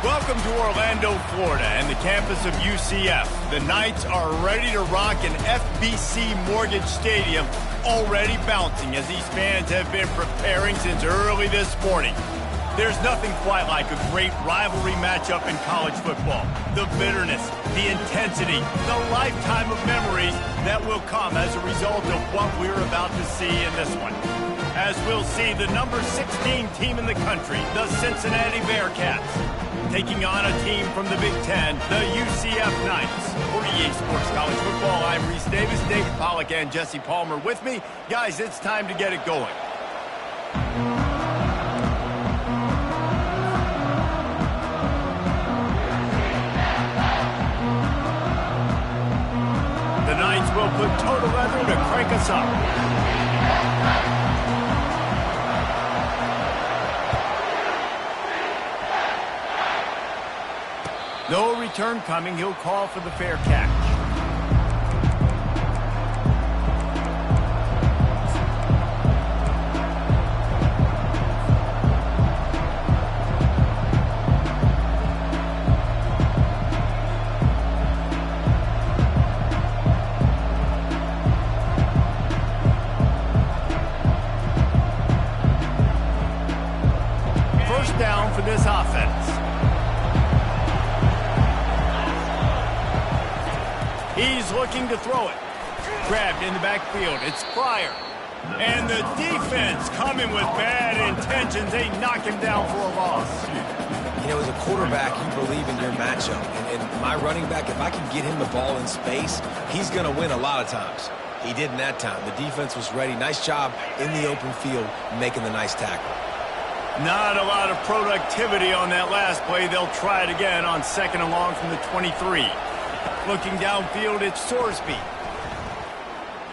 Welcome to Orlando, Florida, and the campus of UCF. The Knights are ready to rock an FBC Mortgage Stadium, already bouncing as these fans have been preparing since early this morning. There's nothing quite like a great rivalry matchup in college football. The bitterness, the intensity, the lifetime of memories that will come as a result of what we're about to see in this one. As we'll see the number 16 team in the country, the Cincinnati Bearcats, taking on a team from the Big Ten, the UCF Knights. For EA Sports College Football, I'm Reese Davis, David Pollack, and Jesse Palmer with me. Guys, it's time to get it going. The Knights will put total leather to crank us up. No return coming. He'll call for the fair catch. First down for this offense. He's looking to throw it. Grabbed in the backfield. It's Pryor. And the defense coming with bad intentions. They knock him down for a loss. You know, as a quarterback, you believe in your matchup. And my running back, if I can get him the ball in space, he's going to win a lot of times. He did in that time. The defense was ready. Nice job in the open field making the nice tackle. Not a lot of productivity on that last play. They'll try it again on second and long from the 23. Looking downfield, it's Sorsby.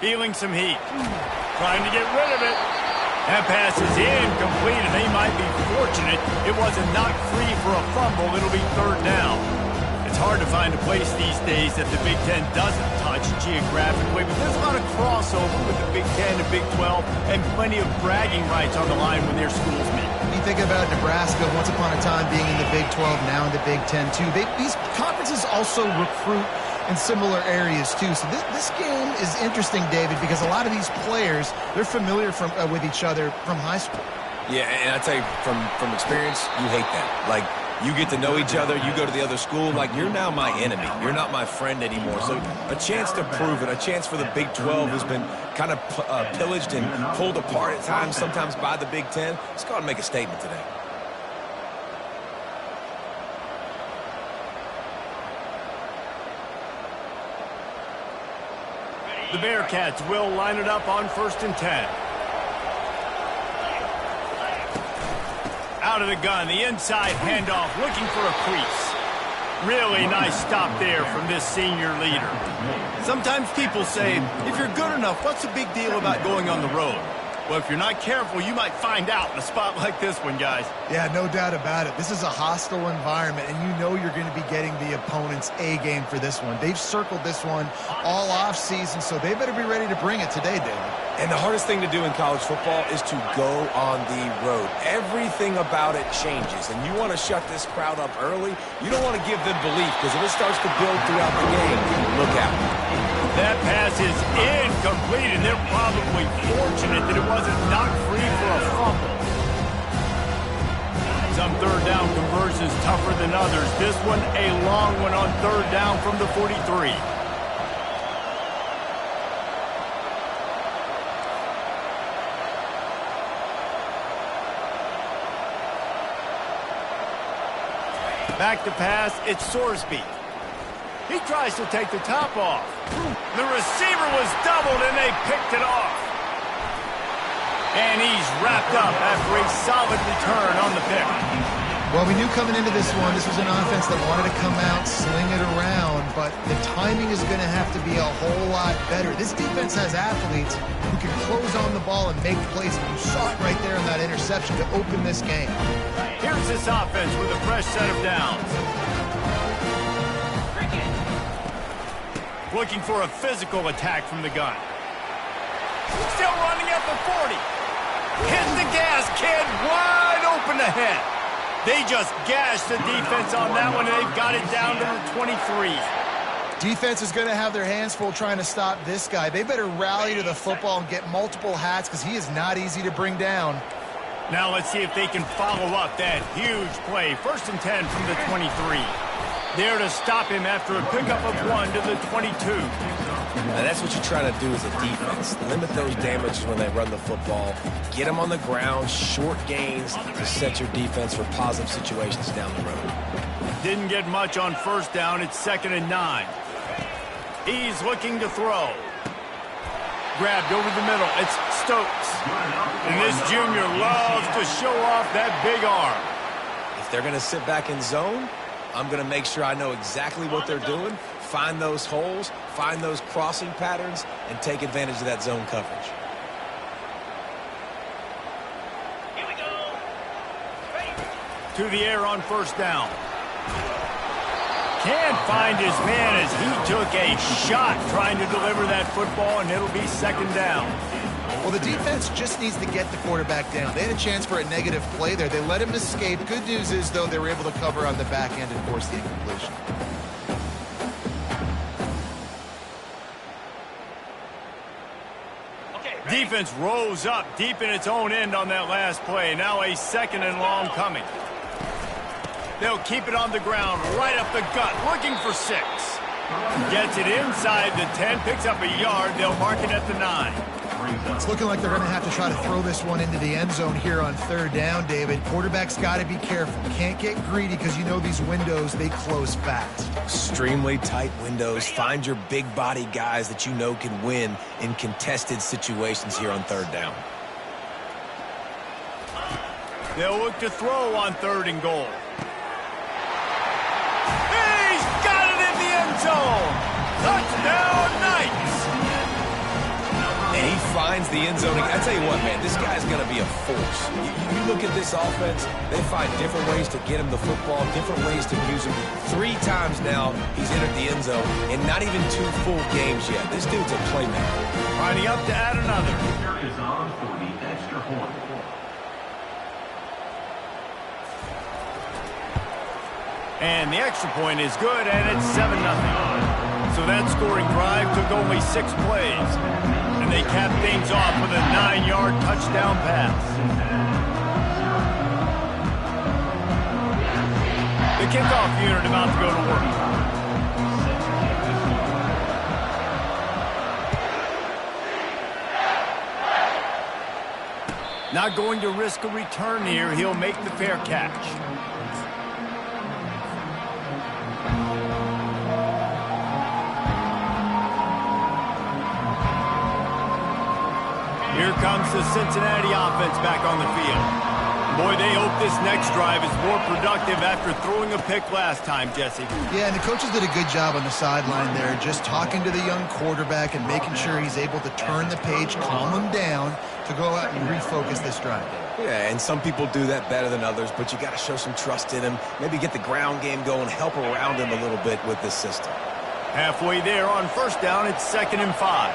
Feeling some heat. Trying to get rid of it. That pass is incomplete, and they might be fortunate it wasn't knocked free for a fumble. It'll be third down. It's hard to find a place these days that the Big Ten doesn't touch geographically, but there's a lot of crossover with the Big Ten and Big 12 and plenty of bragging rights on the line when their schools meet. You think about Nebraska once upon a time being in the Big 12, now in the Big 10 too. These conferences also recruit in similar areas too. So this game is interesting, David, because a lot of these players, they're familiar with each other from high school. Yeah, and I tell you, from experience, you hate that. Like, you get to know each other, you go to the other school, like, you're now my enemy. You're not my friend anymore. So a chance to prove it, a chance for the Big 12, who's been kind of pillaged and pulled apart at times, sometimes by the Big 10. Let's go and make a statement today. The Bearcats will line it up on 1st and 10. Out of the gun, the inside handoff, looking for a crease. Really nice stop there from this senior leader. Sometimes people say, if you're good enough, what's the big deal about going on the road? Well, if you're not careful, you might find out in a spot like this one, guys. Yeah, no doubt about it. This is a hostile environment, and you know you're going to be getting the opponent's A game for this one. They've circled this one all off season, so they better be ready to bring it today, David. And the hardest thing to do in college football is to go on the road. Everything about it changes, and you want to shut this crowd up early. You don't want to give them belief, because if it starts to build throughout the game, look out. That pass is incomplete, and they're probably fortunate that it wasn't knocked free for a fumble. Some third down conversions tougher than others. This one, a long one on third down from the 43. Back to pass, it's Sorsby. He tries to take the top off. The receiver was doubled, and they picked it off. And he's wrapped up after a solid return on the pick. Well, we knew coming into this one, this was an offense that wanted to come out, sling it around, but the timing is going to have to be a whole lot better. This defense has athletes who can close on the ball and make plays. You saw it right there in that interception to open this game. Here's this offense with a fresh set of downs. Looking for a physical attack from the gun. Still running at the 40. Hit the gas, kid. Wide open ahead. They just gashed the defense on that one, and they've got it down to the 23. Defense is going to have their hands full trying to stop this guy. They better rally to the football and get multiple hats because he is not easy to bring down. Now let's see if they can follow up that huge play. 1st and 10 from the 23. There to stop him after a pickup of 1 to the 22. Now that's what you're trying to do as a defense. Limit those damages when they run the football. Get them on the ground, short gains to set your defense for positive situations down the road. Didn't get much on 1st down. It's 2nd and 9. He's looking to throw. Grabbed over the middle. It's Stokes. And this junior loves to show off that big arm. If they're going to sit back in zone, I'm going to make sure I know exactly what they're doing, find those holes, find those crossing patterns, and take advantage of that zone coverage. Here we go. To the air on 1st down. Can't find his man as he took a shot trying to deliver that football, and it'll be 2nd down. Well, the defense just needs to get the quarterback down. They had a chance for a negative play there. They let him escape. Good news is, though, they were able to cover on the back end and force the incompletion. Defense rose up deep in its own end on that last play. Now a 2nd and long coming. They'll keep it on the ground, right up the gut, looking for 6. Gets it inside the 10, picks up a yard. They'll mark it at the 9. It's looking like they're going to have to try to throw this one into the end zone here on 3rd down, David. Quarterback's got to be careful. Can't get greedy because you know these windows, they close fast. Extremely tight windows. Find your big body guys that you know can win in contested situations here on 3rd down. They'll look to throw on 3rd and goal. He's got it in the end zone. Touchdown, Knights. And he finds the end zone. I tell you what, man, this guy's going to be a force. You look at this offense, they find different ways to get him the football, different ways to use him. 3 times now he's entered the end zone, and not even 2 full games yet. This dude's a playmaker. Lining up to add another. Is on for the extra point. And the extra point is good, and it's 7-0. So that scoring drive took only 6 plays. And they cap things off with a 9-yard touchdown pass. The kickoff unit about to go to work. Not going to risk a return here. He'll make the fair catch. Here comes the Cincinnati offense back on the field. Boy, they hope this next drive is more productive after throwing a pick last time, Jesse. Yeah, and the coaches did a good job on the sideline there, just talking to the young quarterback and making sure he's able to turn the page, calm him down to go out and refocus this drive. Yeah, and some people do that better than others, but you got to show some trust in him. Maybe get the ground game going, help around him a little bit with this system. Halfway there on 1st down, it's 2nd and 5.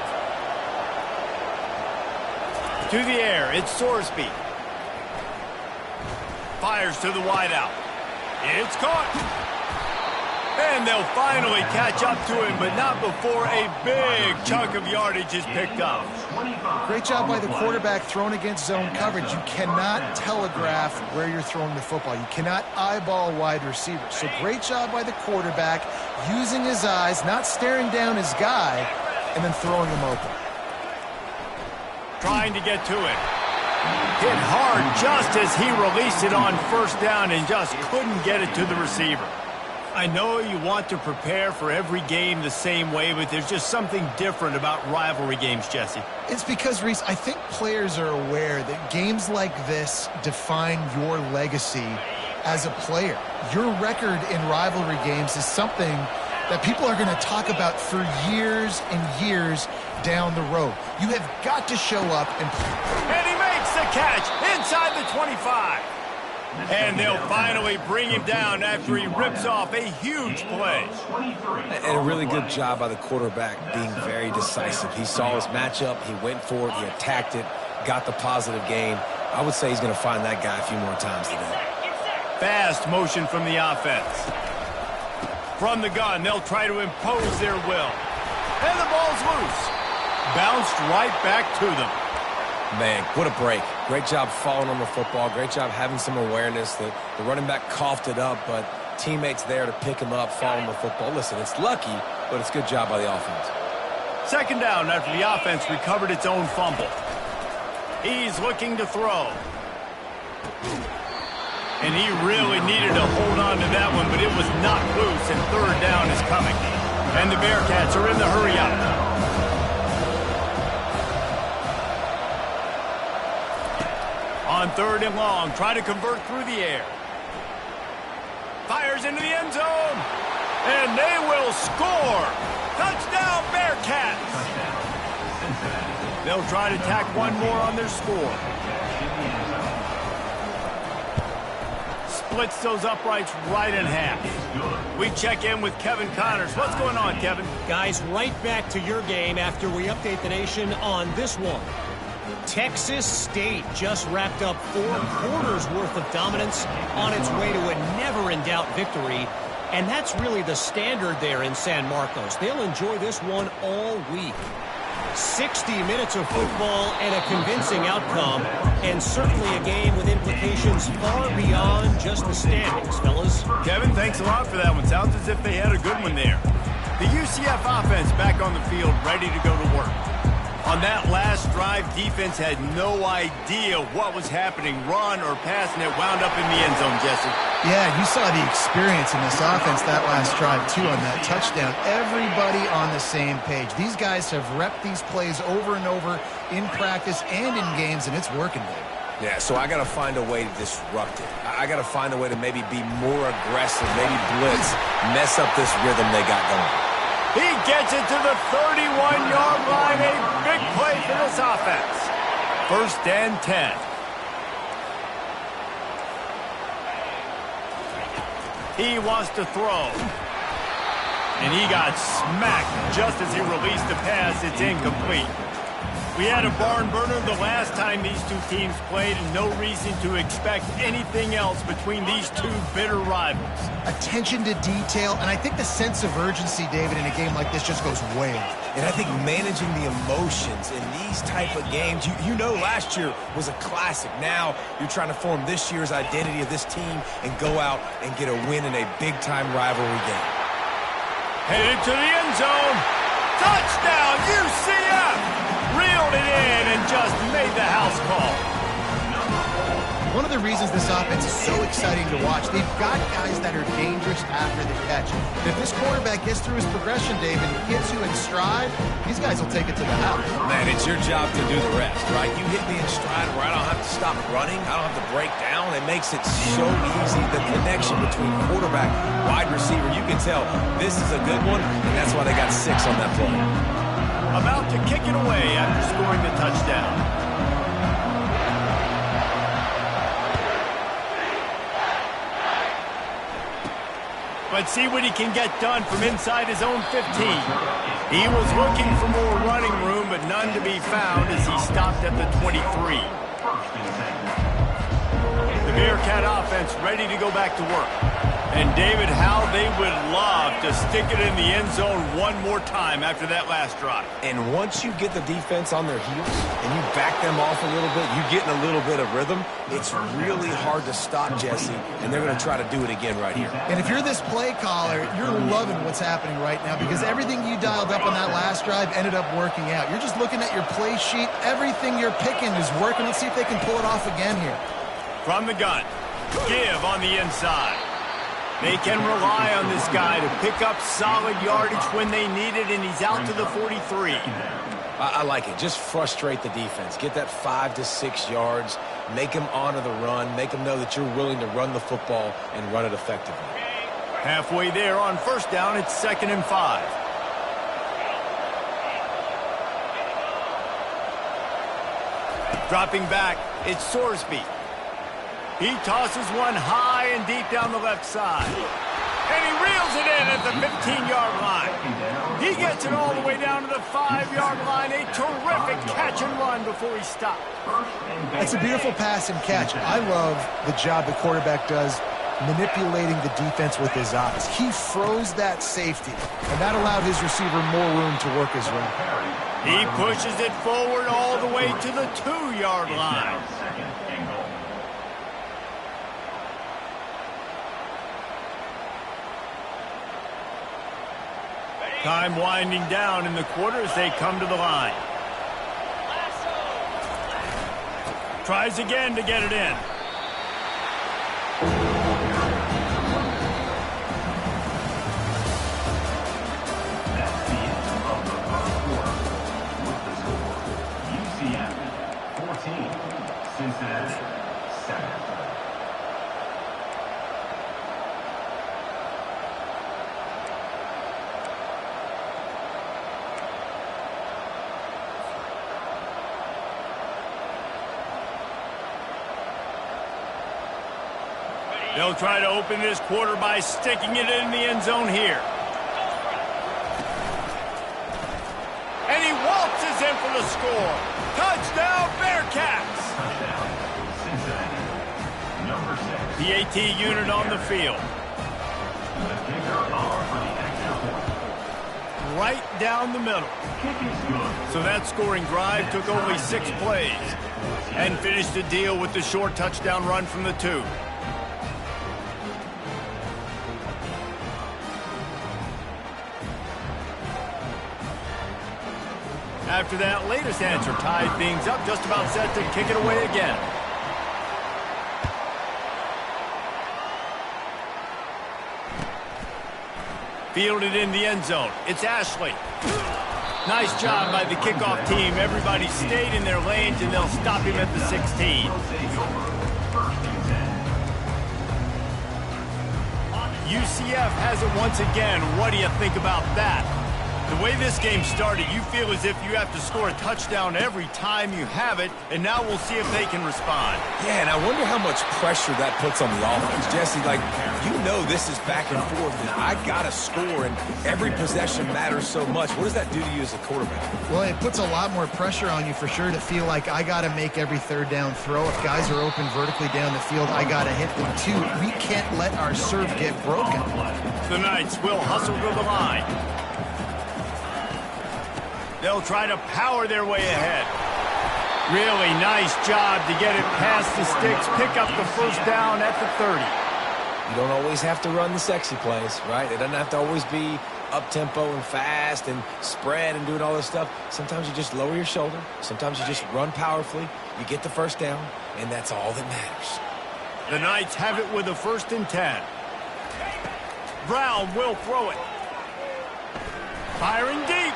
To the air, it's Sorsby. Fires to the wideout. It's caught. And they'll finally catch up to him, but not before a big chunk of yardage is picked up. Great job by the quarterback thrown against zone coverage. You cannot telegraph where you're throwing the football. You cannot eyeball wide receivers. So great job by the quarterback using his eyes, not staring down his guy, and then throwing him open. Trying to get to it. Hit hard just as he released it on 1st down and just couldn't get it to the receiver. I know you want to prepare for every game the same way, but there's just something different about rivalry games, Jesse. It's because, Reese, I think players are aware that games like this define your legacy as a player. Your record in rivalry games is something that people are going to talk about for years and years down the road. You have got to show up and he makes the catch inside the 25. And they'll finally bring him down after he rips off a huge play. And a really good job by the quarterback being very decisive. He saw his matchup, he went for it, he attacked it, got the positive gain. I would say he's going to find that guy a few more times today. Fast motion from the offense. From the gun, they'll try to impose their will. And the ball's loose. Bounced right back to them. Man, what a break. Great job falling on the football. Great job having some awareness. The running back coughed it up, but teammates there to pick him up, fall on the football. Listen, it's lucky, but it's a good job by the offense. Second down after the offense recovered its own fumble. He's looking to throw. And he really needed to hold on to that one, but it was knocked loose, and third down is coming. And the Bearcats are in the hurry-up. On third and long, try to convert through the air. Fires into the end zone. And they will score. Touchdown, Bearcats. They'll try to tack one more on their score. Splits those uprights right in half. We check in with Kevin Connors. What's going on, Kevin? Guys, right back to your game after we update the nation on this one. Texas State just wrapped up 4 quarters worth of dominance on its way to a never-in-doubt victory. And that's really the standard there in San Marcos. They'll enjoy this one all week. 60 minutes of football and a convincing outcome, and certainly a game with implications far beyond just the standings, fellas. Kevin, thanks a lot for that one. Sounds as if they had a good one there. The UCF offense back on the field, ready to go to work. On that last drive, defense had no idea what was happening, run or pass, and it wound up in the end zone, Jesse. Yeah, you saw the experience in this offense that last drive, too, on that touchdown. Everybody on the same page. These guys have repped these plays over and over in practice and in games, and it's working, Dave. Yeah, so I got to find a way to disrupt it. I got to find a way to maybe be more aggressive, maybe blitz, mess up this rhythm they got going. He gets it to the 31-yard line. A big play for this offense. First and 10. He wants to throw. And he got smacked just as he released the pass. It's incomplete. We had a barn burner the last time these two teams played, and no reason to expect anything else between these two bitter rivals. Attention to detail, and I think the sense of urgency, David, in a game like this just goes way up. And I think managing the emotions in these type of games, you know last year was a classic. Now you're trying to form this year's identity of this team and go out and get a win in a big-time rivalry game. Headed to the end zone. Touchdown, UCF! Reeled it in and just made the house call. One of the reasons this offense is so exciting to watch, they've got guys that are dangerous after the catch. And if this quarterback gets through his progression, David, and gets you in stride, these guys will take it to the house. Man, it's your job to do the rest, right? You hit me in stride where I don't have to stop running. I don't have to break down. It makes it so easy. The connection between quarterback, wide receiver, you can tell this is a good one, and that's why they got 6 on that play. About to kick it away after scoring the touchdown. But see what he can get done from inside his own 15. He was looking for more running room, but none to be found as he stopped at the 23. The Bearcat offense ready to go back to work. And David, how they would love to stick it in the end zone one more time after that last drive. And once you get the defense on their heels and you back them off a little bit, you get in a little bit of rhythm, it's really hard to stop, Jesse, and they're going to try to do it again right here. And if you're this play caller, you're loving what's happening right now because everything you dialed up on that last drive ended up working out. You're just looking at your play sheet. Everything you're picking is working. Let's see if they can pull it off again here. From the gun, give on the inside. They can rely on this guy to pick up solid yardage when they need it, and he's out to the 43. I like it. Just frustrate the defense. Get that 5 to 6 yards. Make them honor the run. Make them know that you're willing to run the football and run it effectively. Halfway there on first down, it's 2nd and 5. Dropping back, it's Sorsby. He tosses one high and deep down the left side. And he reels it in at the 15-yard line. He gets it all the way down to the 5-yard line. A terrific catch and run before he stopped. That's a beautiful pass and catch. I love the job the quarterback does manipulating the defense with his eyes. He froze that safety, and that allowed his receiver more room to work his route. He pushes it forward all the way to the 2-yard line. Time winding down in the quarter as they come to the line. Tries again to get it in. That's the end of the first quarter. With the score, UCF 14, Cincinnati 7. They'll try to open this quarter by sticking it in the end zone here. And he waltzes in for the score. Touchdown, Bearcats! Touchdown, Cincinnati. Number 6. The AT unit on the field. The kicker off for the extra point. Right down the middle. Kick is good. So that scoring drive took only 6 plays and finished the deal with the short touchdown run from the 2. After that latest answer tied things up, just about set to kick it away again. Fielded in the end zone. It's Ashley. Nice job by the kickoff team. Everybody stayed in their lanes, and they'll stop him at the 16. UCF has it once again. What do you think about that? The way this game started, you feel as if you have to score a touchdown every time you have it, and now we'll see if they can respond. Yeah, and I wonder how much pressure that puts on the offense. Jesse, like, you know this is back and forth, and I got to score, and every possession matters so much. What does that do to you as a quarterback? Well, it puts a lot more pressure on you for sure to feel like I got to make every third down throw. If guys are open vertically down the field, I got to hit them too. We can't let our serve get broken. The Knights will hustle to the line. They'll try to power their way ahead. Really nice job to get it past the sticks, pick up the first down at the 30. You don't always have to run the sexy plays, right? It doesn't have to always be up-tempo and fast and spread and doing all this stuff. Sometimes you just lower your shoulder. Sometimes you just run powerfully. You get the first down, and that's all that matters. The Knights have it with a 1st and 10. Brown will throw it. Firing deep.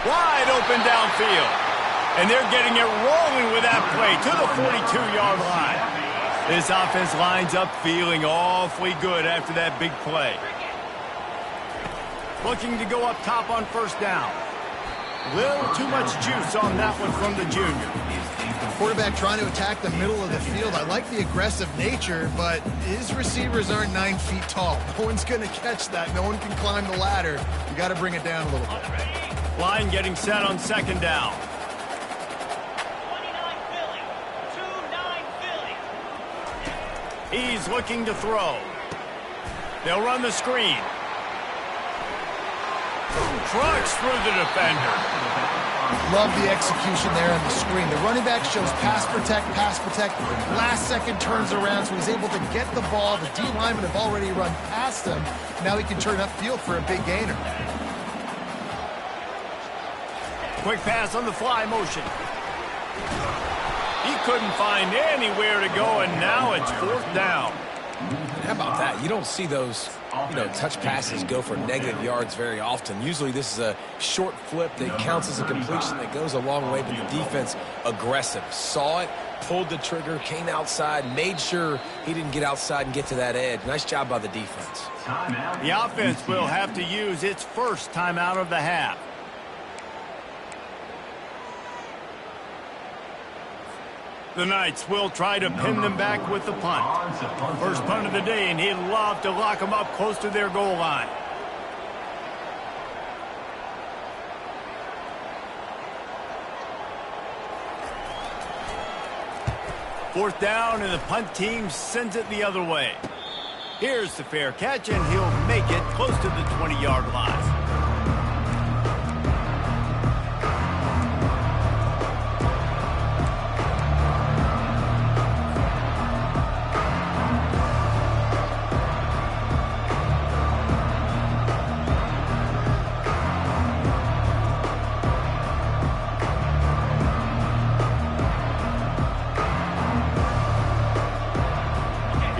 Wide open downfield. And they're getting it rolling with that play to the 42-yard line. This offense lines up feeling awfully good after that big play. Looking to go up top on first down. Little too much juice on that one from the junior. Quarterback trying to attack the middle of the field. I like the aggressive nature, but his receivers aren't 9 feet tall. No one's going to catch that. No one can climb the ladder. You got to bring it down a little bit. Line getting set on 2nd down. 29 Philly. He's looking to throw. They'll run the screen. Trucks through the defender. Love the execution there on the screen. The running back shows pass protect. Last second turns around, so he's able to get the ball. The D linemen have already run past him. Now he can turn upfield for a big gainer. Quick pass on the fly motion. He couldn't find anywhere to go, and now it's 4th down. How about that? You don't see those, touch passes go for negative yards very often. Usually this is a short flip that counts as a completion that goes a long way, but the defense aggressive. Saw it, pulled the trigger, came outside, made sure he didn't get outside and get to that edge. Nice job by the defense. The offense will have to use its first timeout of the half. The Knights will try to pin them back with the punt. First punt of the day, and he'd love to lock them up close to their goal line. Fourth down, and the punt team sends it the other way. Here's the fair catch, and he'll make it close to the 20-yard line.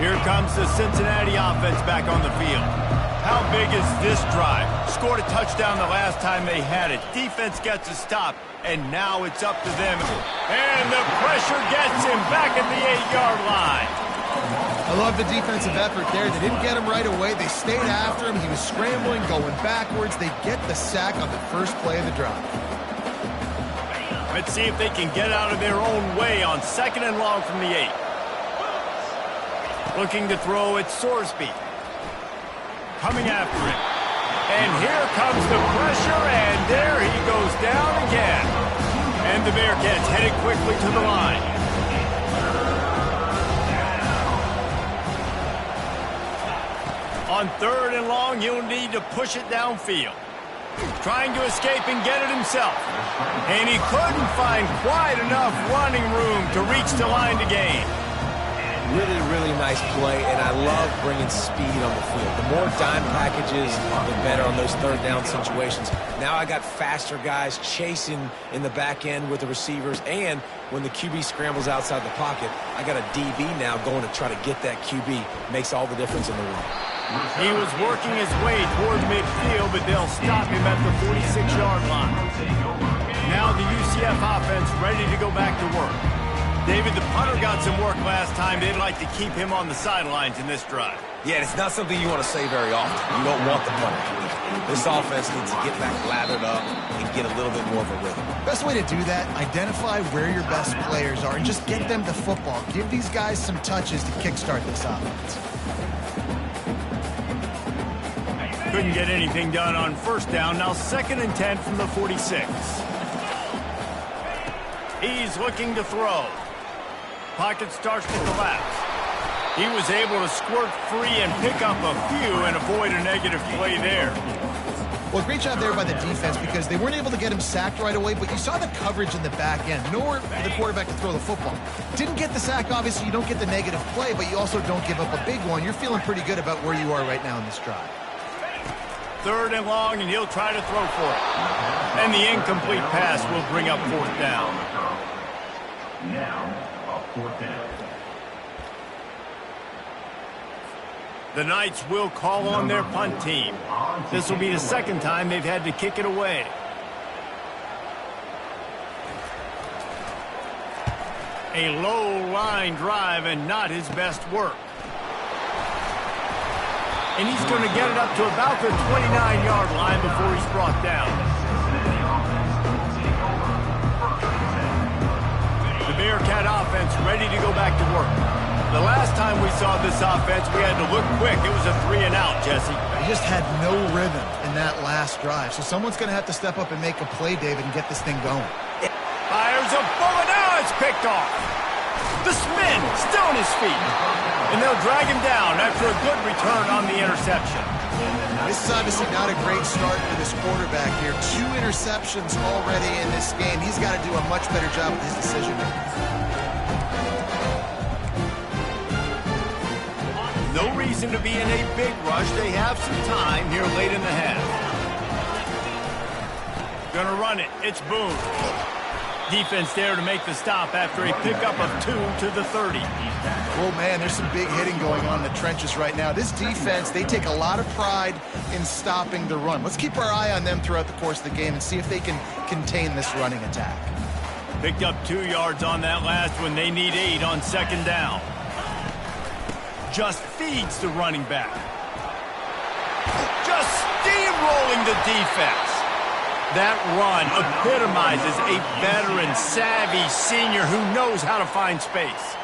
Here comes the Cincinnati offense back on the field. How big is this drive? Scored a touchdown the last time they had it. Defense gets a stop, and now it's up to them. And the pressure gets him back at the 8-yard line. I love the defensive effort there. They didn't get him right away. They stayed after him. He was scrambling, going backwards. They get the sack on the first play of the drive. Let's see if they can get out of their own way on 2nd and long from the 8. Looking to throw at Sorsby. Coming after it. And here comes the pressure, and there he goes down again. And the Bearcats headed quickly to the line. On 3rd and long, he'll need to push it downfield. Trying to escape and get it himself. And he couldn't find quite enough running room to reach the line to gain. Really, really nice play, and I love bringing speed on the field. The more dime packages, the better on those 3rd down situations. Now I got faster guys chasing in the back end with the receivers, and when the QB scrambles outside the pocket, I got a DB now going to try to get that QB. Makes all the difference in the world. He was working his way toward midfield, but they'll stop him at the 46-yard line. Now the UCF offense ready to go back to work. David, the punter got some work last time. They'd like to keep him on the sidelines in this drive. Yeah, it's not something you want to say very often. You don't want the punter. This offense needs to get back lathered up and get a little bit more of a rhythm. Best way to do that, identify where your best players are and just get them the football. Give these guys some touches to kickstart this offense. Couldn't get anything done on 1st down. Now 2nd and 10 from the 46. He's looking to throw. Pocket starts to collapse. He was able to squirt free and pick up a few and avoid a negative play there. Well, great job there by the defense because they weren't able to get him sacked right away, but you saw the coverage in the back end. Nowhere for the quarterback to throw the football. Didn't get the sack, obviously. You don't get the negative play, but you also don't give up a big one. You're feeling pretty good about where you are right now in this drive. 3rd and long, and he'll try to throw for it. And the incomplete pass will bring up 4th down. Now, a 4th down. The Knights will call on their punt team. This will be the 2nd time they've had to kick it away. A low line drive and not his best work. And he's going to get it up to about the 29-yard line before he's brought down. The Bearcat offense ready to go back to work. The last time we saw this offense, we had to look quick. It was a 3-and-out, Jesse. He just had no rhythm in that last drive. So someone's going to have to step up and make a play, David, and get this thing going. Fires a bullet. Now it's picked off. The spin, still on his feet. And they'll drag him down after a good return on the interception. This is obviously not a great start for this quarterback here. 2 interceptions already in this game. He's got to do a much better job with his decision-making. No reason to be in a big rush. They have some time here late in the half. Gonna run it. It's Boone. Defense there to make the stop after a pickup of 2 to the 30. Oh, man, there's some big hitting going on in the trenches right now. This defense, they take a lot of pride in stopping the run. Let's keep our eye on them throughout the course of the game and see if they can contain this running attack. Picked up 2 yards on that last one. They need 8 on 2nd down. Just feeds the running back. Just steamrolling the defense. That run epitomizes a veteran, savvy senior who knows how to find space.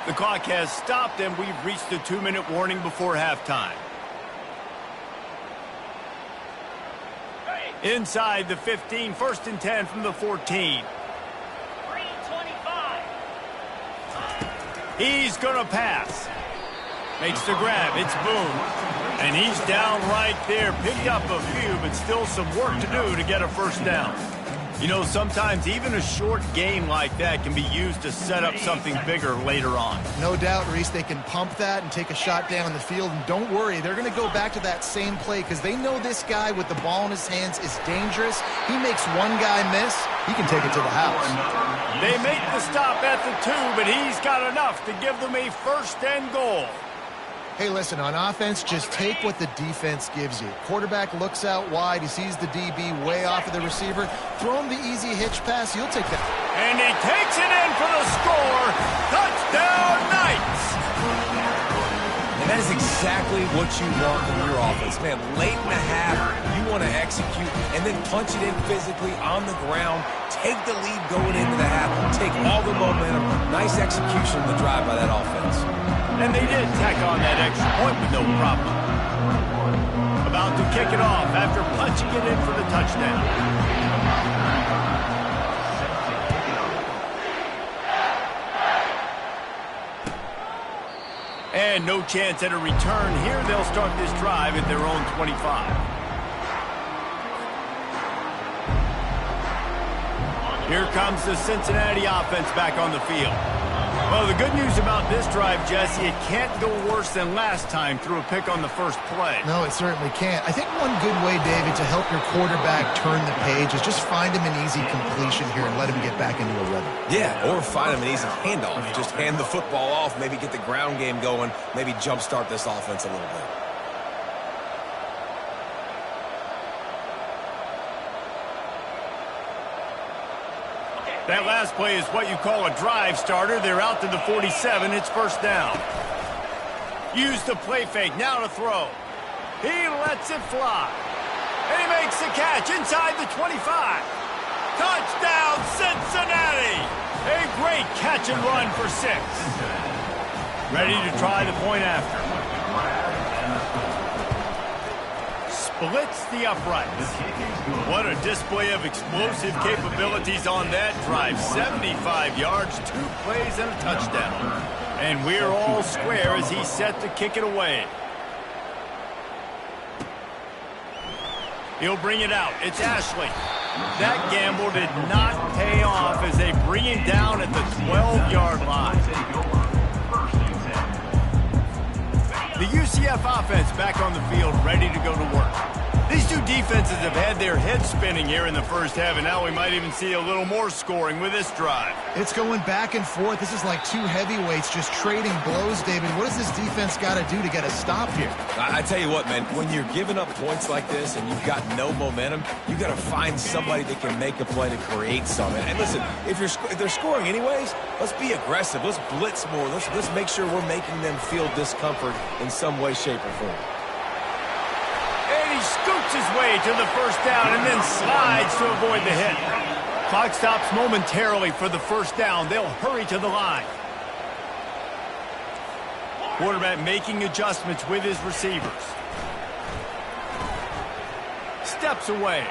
The clock has stopped, and we've reached the 2-minute warning before halftime. Inside the 15, 1st and 10 from the 14. 3:25. He's going to pass. Makes the grab. It's Boone. And he's down right there. Picked up a few, but still some work to do to get a first down. You know, sometimes even a short game like that can be used to set up something bigger later on. No doubt, Reese, they can pump that and take a shot down the field. And don't worry, they're going to go back to that same play because they know this guy with the ball in his hands is dangerous. He makes one guy miss, he can take it to the house. They make the stop at the 2, but he's got enough to give them a first and goal. Hey, listen, on offense, just take what the defense gives you. Quarterback looks out wide. He sees the DB way off of the receiver. Throw him the easy hitch pass. You'll take that. And he takes it in for the score. Touchdown, Knights! And that is exactly what you want from your offense. Man, late in the half, you want to execute and then punch it in physically on the ground. Take the lead going into the half. Take all the momentum. Nice execution of the drive by that offense. And they did tack on that extra point with no problem. About to kick it off after punching it in for the touchdown. And no chance at a return here. They'll start this drive at their own 25. Here comes the Cincinnati offense back on the field. Well, the good news about this drive, Jesse, it can't go worse than last time through a pick on the first play. No, it certainly can't. I think one good way, David, to help your quarterback turn the page is just find him an easy completion here and let him get back into a rhythm. Yeah, or find him an easy handoff. Just hand the football off, maybe get the ground game going, maybe jumpstart this offense a little bit. That last play is what you call a drive starter. They're out to the 47. It's first down. Use the play fake. Now to throw. He lets it fly. And he makes the catch inside the 25. Touchdown, Cincinnati! A great catch and run for 6. Ready to try the point after. Splits the uprights. What a display of explosive capabilities on that drive. 75 yards, 2 plays, and a touchdown. And we're all square as he's set to kick it away. He'll bring it out. It's Ashley. That gamble did not pay off as they bring it down at the 12-yard line. The UCF offense back on the field, ready to go to work. These two defenses have had their heads spinning here in the first half, and now we might even see a little more scoring with this drive. It's going back and forth. This is like two heavyweights just trading blows, David. What does this defense got to do to get a stop here? I tell you what, man, when you're giving up points like this and you've got no momentum, you got to find somebody that can make a play to create something. And listen, if they're scoring anyways, let's be aggressive. Let's blitz more. Let's make sure we're making them feel discomfort in some way, shape, or form. And he scoots his way to the first down and then slides to avoid the hit. Clock stops momentarily for the first down. They'll hurry to the line. Quarterback making adjustments with his receivers. Steps away.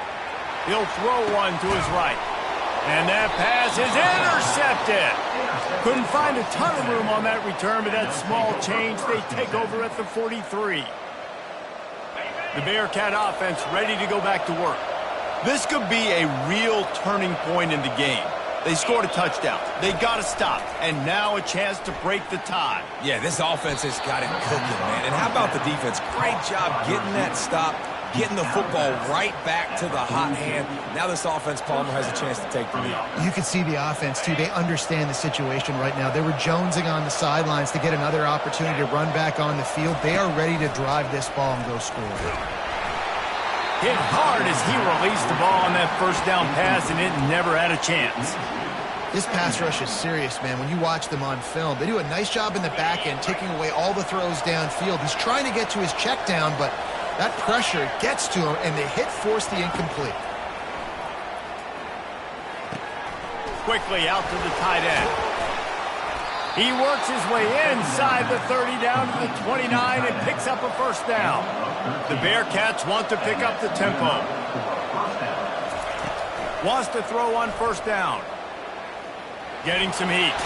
He'll throw one to his right. And that pass is intercepted. Couldn't find a ton of room on that return, but that small change, they take over at the 43. The Bearcat offense ready to go back to work. This could be a real turning point in the game. They scored a touchdown. They got to stop. And now a chance to break the tie. Yeah, this offense has got it cooking, man. And how about the defense? Great job getting that stop, getting the football right back to the hot hand. Now this offense, Palmer, has a chance to take the lead. You can see the offense, too. They understand the situation right now. They were jonesing on the sidelines to get another opportunity to run back on the field. They are ready to drive this ball and go score. Hit hard as he released the ball on that first down pass, and it never had a chance. This pass rush is serious, man. When you watch them on film, they do a nice job in the back end, taking away all the throws downfield. He's trying to get to his check down, but that pressure gets to him, and the hit forced the incomplete. Quickly out to the tight end. He works his way inside the 30 down to the 29 and picks up a first down. The Bearcats want to pick up the tempo. Wants to throw on first down. Getting some heat.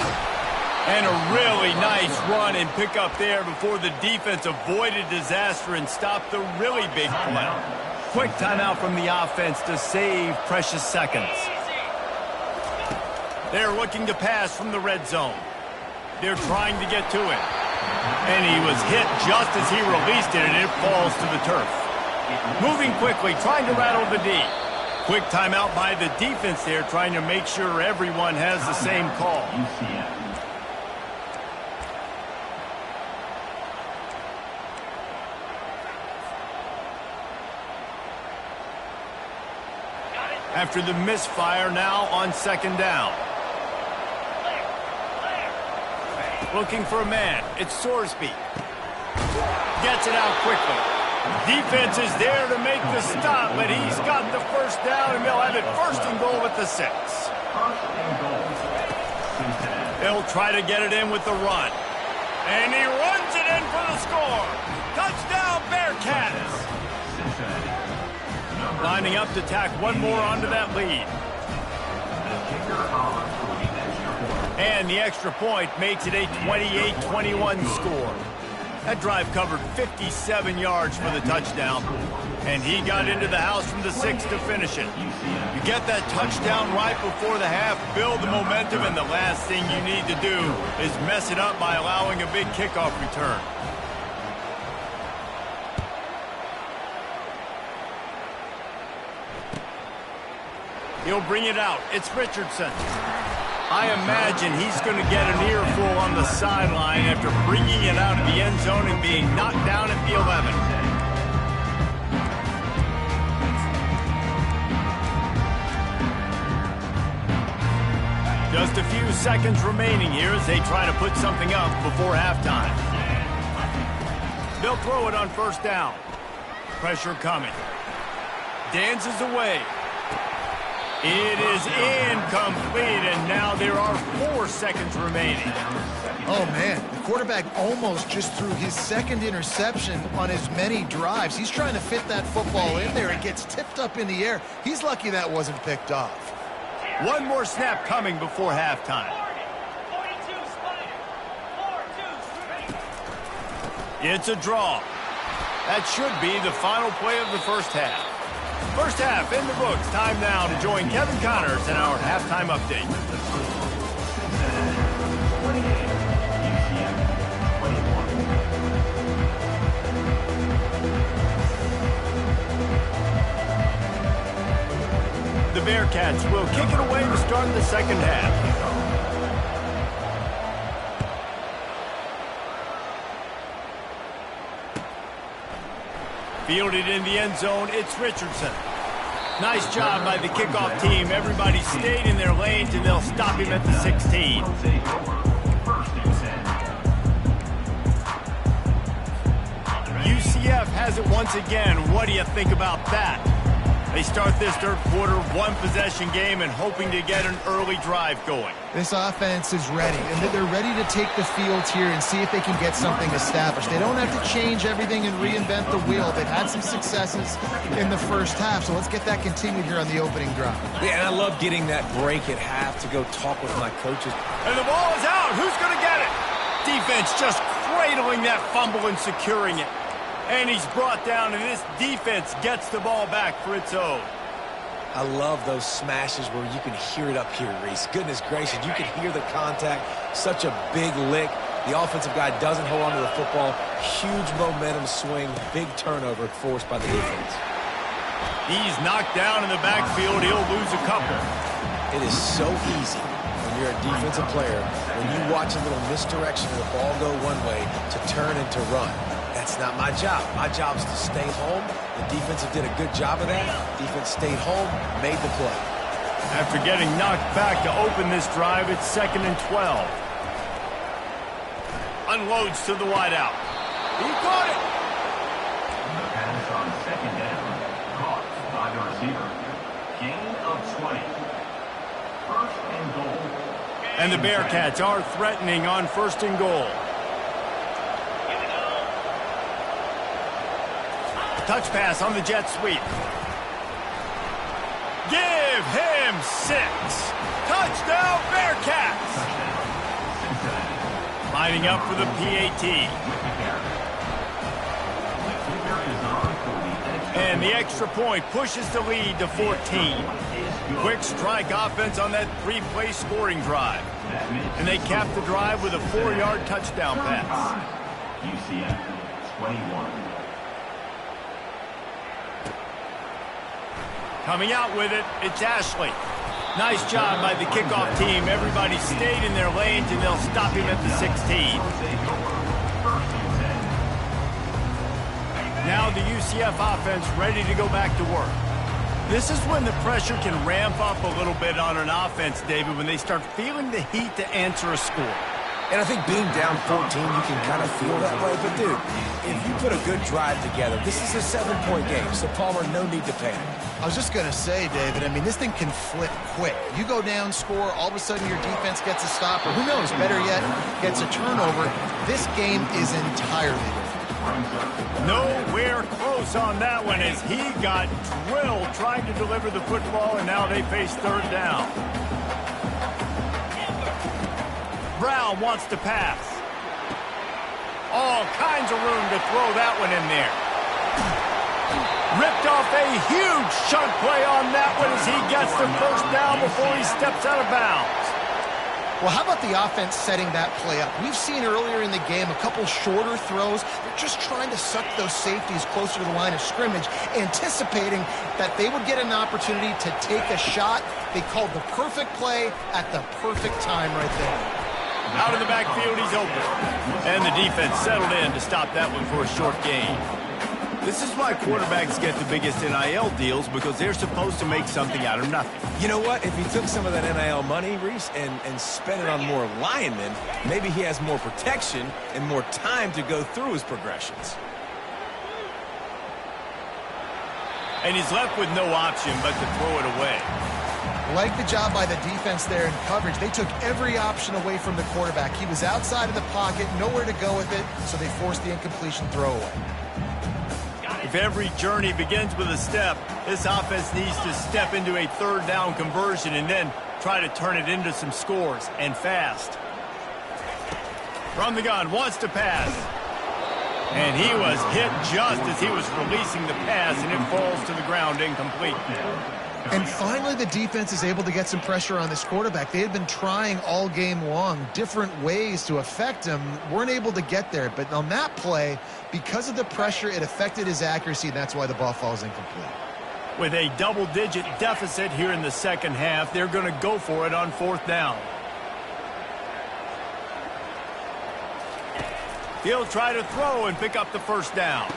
And a really nice run and pick up there before the defense avoided disaster and stopped the really big play. Quick timeout from the offense to save precious seconds. They're looking to pass from the red zone. They're trying to get to it. And he was hit just as he released it, and it falls to the turf. Moving quickly, trying to rattle the D. Quick timeout by the defense there, trying to make sure everyone has the same call. After the misfire, now on second down. Looking for a man. It's Sorsby. Gets it out quickly. Defense is there to make the stop, but he's got the first down, and they'll have it first and goal at the 6. They'll try to get it in with the run. And he runs it in for the score. Touchdown, Bearcats. Lining up to tack one more onto that lead. And the extra point makes it a 28-21 score. That drive covered 57 yards for the touchdown, and he got into the house from the 6 to finish it. You get that touchdown right before the half, build the momentum, and the last thing you need to do is mess it up by allowing a big kickoff return. He'll bring it out. It's Richardson. I imagine he's going to get an earful on the sideline after bringing it out of the end zone and being knocked down at the 11. Just a few seconds remaining here as they try to put something up before halftime. They'll throw it on first down. Pressure coming. Dances away. It is incomplete, and now there are 4 seconds remaining. Oh, man, the quarterback almost just threw his second interception on as many drives. He's trying to fit that football in there. It gets tipped up in the air. He's lucky that wasn't picked off. One more snap coming before halftime. It's a draw. That should be the final play of the first half. First half in the books. Time now to join Kevin Connors in our halftime update. The Bearcats will kick it away to start the second half. Fielded in the end zone, it's Richardson. Nice job by the kickoff team. Everybody stayed in their lanes, and they'll stop him at the 16. UCF has it once again. What do you think about that? They start this third quarter, one-possession game, and hoping to get an early drive going. This offense is ready, and they're ready to take the field here and see if they can get something established. They don't have to change everything and reinvent the wheel. They've had some successes in the first half, so let's get that continued here on the opening drive. Yeah, and I love getting that break at half to go talk with my coaches. And the ball is out. Who's going to get it? Defense just cradling that fumble and securing it. And he's brought down, and this defense gets the ball back for its own. I love those smashes where you can hear it up here, Reese. Goodness gracious, you can hear the contact. Such a big lick. The offensive guy doesn't hold on to the football. Huge momentum swing, big turnover forced by the defense. He's knocked down in the backfield. He'll lose a couple. It is so easy when you're a defensive player, when you watch a little misdirection of the ball go one way to turn and to run. That's not my job. My job is to stay home. The defensive did a good job of that. Defense stayed home, made the play. After getting knocked back to open this drive, it's 2nd and 12. Unloads to the wideout. He caught it. The pass on second down. Caught by the receiver. Gain of 20. First and goal. And the Bearcats are threatening on first and goal. Touch pass on the jet sweep. Give him 6. Touchdown, Bearcats. Lining up for the PAT. And the extra point pushes the lead to 14. Quick strike offense on that three-play scoring drive. And they cap the drive with a 4-yard touchdown pass. UCF 21. Coming out with it, it's Ashley. Nice job by the kickoff team. Everybody stayed in their lanes, and they'll stop him at the 16. Now the UCF offense ready to go back to work. This is when the pressure can ramp up a little bit on an offense, David, when they start feeling the heat to answer a score. And I think being down 14, you can kind of feel that way. But, dude, if you put a good drive together, this is a 7-point game. So, Palmer, no need to panic. I was just going to say, David, I mean, this thing can flip quick. You go down, score, all of a sudden your defense gets a stop, or who knows, better yet, gets a turnover. This game is entirely different. Nowhere close on that one as he got drilled trying to deliver the football, and now they face third down. Brown wants to pass. All kinds of room to throw that one in there. Ripped off a huge chunk play on that one as he gets the first down before he steps out of bounds. Well, how about the offense setting that play up? We've seen earlier in the game a couple shorter throws. They're just trying to suck those safeties closer to the line of scrimmage, anticipating that they would get an opportunity to take a shot. They called the perfect play at the perfect time right there. Out of the backfield, he's open. And the defense settled in to stop that one for a short gain. This is why quarterbacks get the biggest NIL deals, because they're supposed to make something out of nothing. You know what? If he took some of that NIL money, Reese, and spent it on more linemen, maybe he has more protection and more time to go through his progressions. And he's left with no option but to throw it away. Like the job by the defense there in coverage. They took every option away from the quarterback. He was outside of the pocket, nowhere to go with it, so they forced the incompletion throwaway. If every journey begins with a step, this offense needs to step into a third down conversion and then try to turn it into some scores, and fast. From the gun, wants to pass. And he was hit just as he was releasing the pass, and it falls to the ground incomplete. And finally, the defense is able to get some pressure on this quarterback. They had been trying all game long different ways to affect him, weren't able to get there. But on that play, because of the pressure, it affected his accuracy, and that's why the ball falls incomplete. With a double-digit deficit here in the second half, they're going to go for it on fourth down. He'll try to throw and pick up the first down.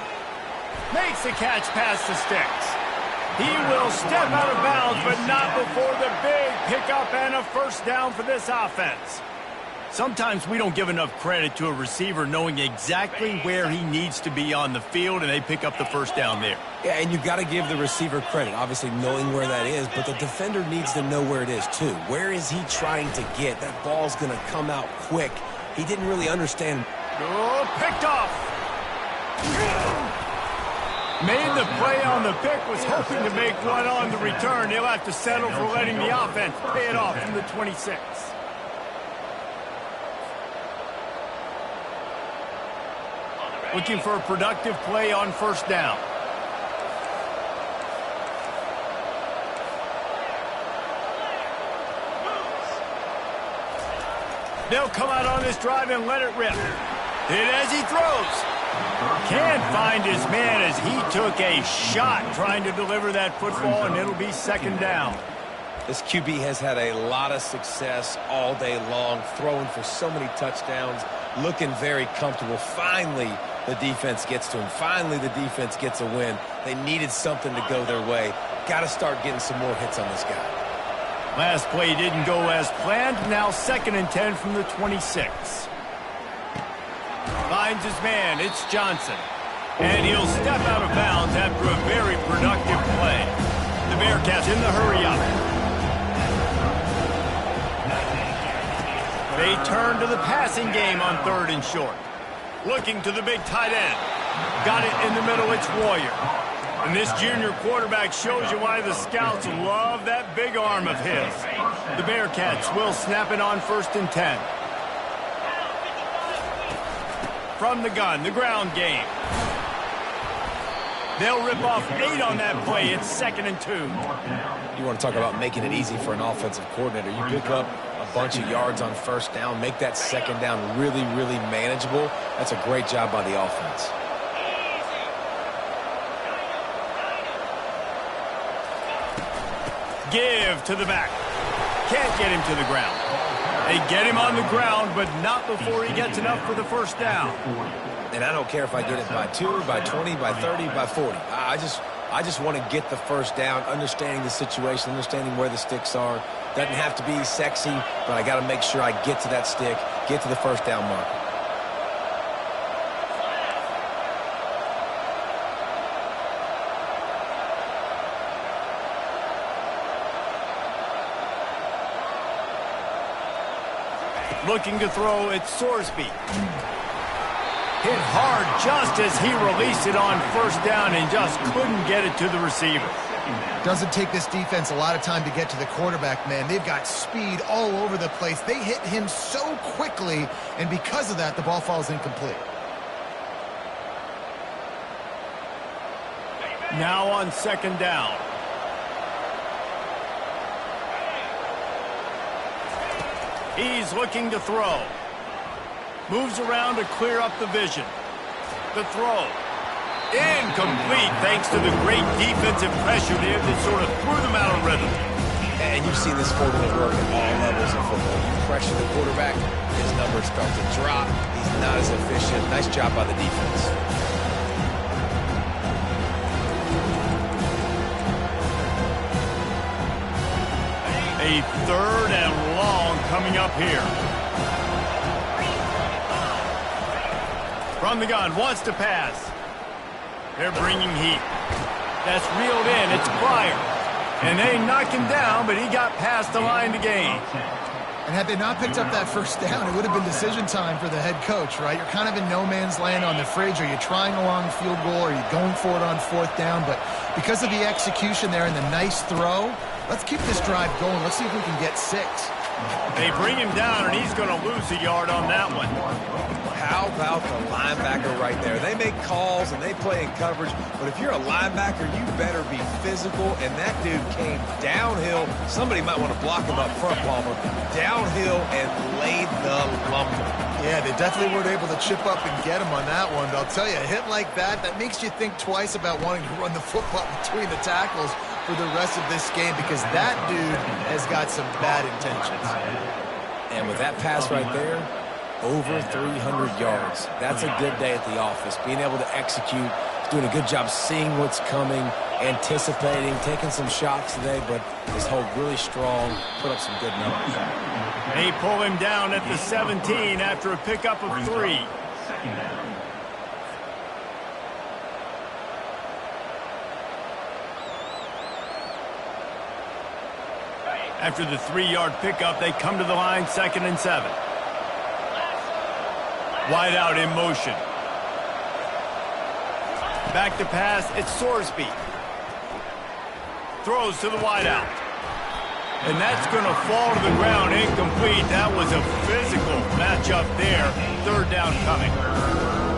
Makes the catch past the sticks. He will step out of bounds, but not before the big pickup and a first down for this offense. Sometimes we don't give enough credit to a receiver knowing exactly where he needs to be on the field, and they pick up the first down there. Yeah, and you've got to give the receiver credit, obviously knowing where that is, but the defender needs to know where it is too. Where is he trying to get? That ball's going to come out quick. He didn't really understand. Oh, picked off. Made the play on the pick, was hoping to make one on the return. He'll have to settle for letting the offense pay it off from the 26. Looking for a productive play on first down. They'll come out on this drive and let it rip. Hit as he throws. Can't find his man as he took a shot trying to deliver that football, and it'll be second down. This QB has had a lot of success all day long, throwing for so many touchdowns, looking very comfortable. Finally, the defense gets to him. Finally, the defense gets a win. They needed something to go their way. Got to start getting some more hits on this guy. Last play didn't go as planned. Now 2nd and 10 from the 26. Finds his man. It's Johnson. And he'll step out of bounds after a very productive play. The Bearcats in the hurry-up. They turn to the passing game on 3rd and short. Looking to the big tight end. Got it in the middle. It's Warrior. And this junior quarterback shows you why the scouts love that big arm of his. The Bearcats will snap it on 1st and 10. from the gun, the ground game. They'll rip off 8 on that play. It's 2nd and 2. You want to talk about making it easy for an offensive coordinator. You pick up a bunch of yards on first down, make that second down really, really manageable. That's a great job by the offense. Give to the back. Can't get him to the ground. They get him on the ground, but not before he gets enough for the first down. And I don't care if I get it by 2, by 20, by 30, by 40. I just want to get the first down, understanding the situation, understanding where the sticks are. Doesn't have to be sexy, but I got to make sure I get to that stick, get to the first down mark. Looking to throw, it's Sorsby. Hit hard just as he released it on first down and just couldn't get it to the receiver. Doesn't take this defense a lot of time to get to the quarterback, man. They've got speed all over the place. They hit him so quickly, and because of that, the ball falls incomplete. Now on 2nd down. He's looking to throw. Moves around to clear up the vision. The throw. Incomplete thanks to the great defensive pressure there that sort of threw them out of rhythm. And you've seen this formula work at all levels of football. You pressure the quarterback, his numbers start to drop. He's not as efficient. Nice job by the defense. A 3rd and long coming up here. From the gun, wants to pass. They're bringing heat. That's reeled in. It's Pryor. And they knock him down, but he got past the line to gain. And had they not picked up that first down, it would have been decision time for the head coach, right? You're kind of in no man's land on the fridge. Are you trying a long field goal? Are you going for it on 4th down? But because of the execution there and the nice throw, let's keep this drive going. Let's see if we can get 6. They bring him down, and he's going to lose a yard on that one. How about the linebacker right there? They make calls and they play in coverage, but if you're a linebacker, you better be physical, and that dude came downhill. Somebody might want to block him up front, Palmer. Downhill and laid the lumber. Yeah, they definitely weren't able to chip up and get him on that one. But I'll tell you, a hit like that makes you think twice about wanting to run the football between the tackles for the rest of this game, because that dude has got some bad intentions. And with that pass right there, over 300 yards. That's a good day at the office. Being able to execute, doing a good job seeing what's coming, anticipating, taking some shots today, but his hold really strong, put up some good numbers. They pull him down at the 17 after a pickup of 3. After the 3-yard pickup, they come to the line, 2nd and 7. Wide out in motion. Back to pass, it's Sorsby. Throws to the wide out. And that's going to fall to the ground, incomplete. That was a physical matchup there. 3rd down coming.